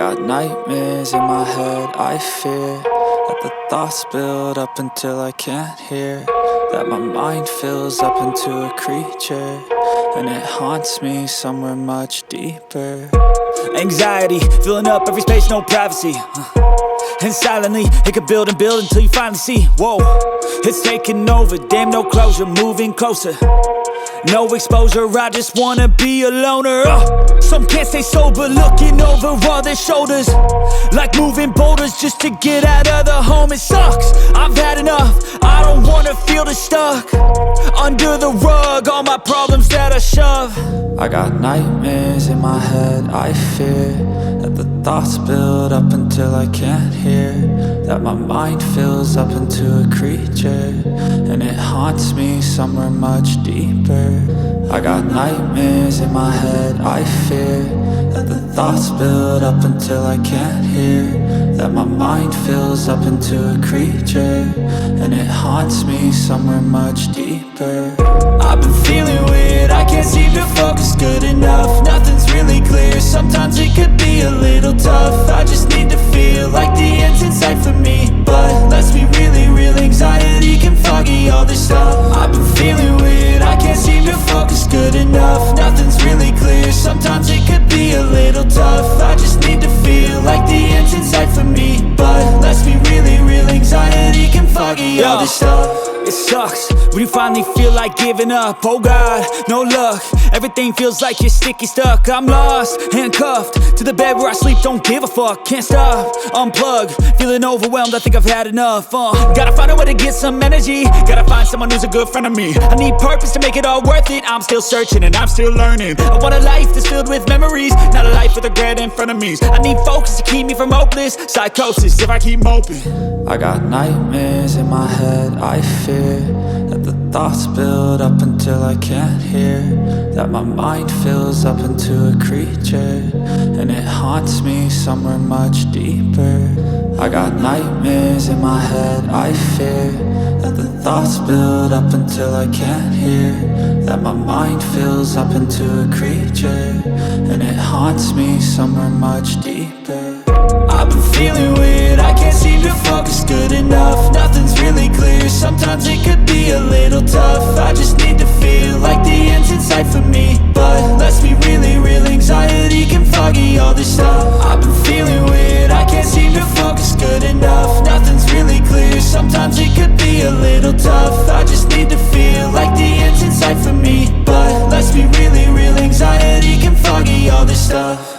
got nightmares in my head, I fear that the thoughts build up until I can't hear, that my mind fills up into a creature, and it haunts me somewhere much deeper. Anxiety, filling up every space, no privacy. And silently, it could build and build until you finally see, whoa, it's taking over, damn, no closure, moving closer. No exposure, I just wanna be a loner. Some can't stay sober, looking over all their shoulders, like moving boulders just to get out of the home. It sucks, I've had enough, I don't wanna feel the stuck under the rug, all my problems that I shove. I got nightmares in my head, I fear that the thoughts build up until I can't hear, that my mind fills up into a creature, and it haunts me somewhere much deeper. I got nightmares in my head, I fear that the thoughts build up until I can't hear, that my mind fills up into a creature, and it haunts me somewhere much deeper. I've been feeling weird, I can't seem to focus good enough, nothing's really clear, sometimes it could be a little tough. I just need to feel like the end's in sight for me, but let's be really real, anxiety can foggy all this stuff. I've been feeling weird, I can't seem to focus good enough, nothing's really clear, sometimes it could be a little tough. I just need to feel like the end's in sight for me, but let's be really real, anxiety can foggy all this stuff. It sucks when you finally feel like giving up. Oh God, no luck, everything feels like you're sticky stuck. I'm lost, handcuffed to the bed where I sleep, don't give a fuck. Can't stop, unplug, feeling overwhelmed, I think I've had enough. Gotta find a way to get some energy, gotta find someone who's a good friend of me. I need purpose to make it all worth it, I'm still searching and I'm still learning. I want a life that's filled with memories, not a life with regret in front of me. I need focus to keep me from hopeless psychosis if I keep moping. I got nightmares in my head, I fear that the thoughts build up until I can't hear, that my mind fills up into a creature, and it haunts me somewhere much deeper. I got nightmares in my head, I fear that the thoughts build up until I can't hear, that my mind fills up into a creature, and it haunts me somewhere much deeper. I've been feeling weird, I can't seem to focus good enough, nothing's really clear, sometimes it could be a little tough. I just need to feel like the end's in sight for me, but let's be really real, anxiety can foggy all this stuff. I've been feeling weird, I can't seem to focus good enough, nothing's really clear, sometimes it could be a little tough. I just need to feel like the end's in sight for me, but let's be really real, anxiety can foggy all this stuff.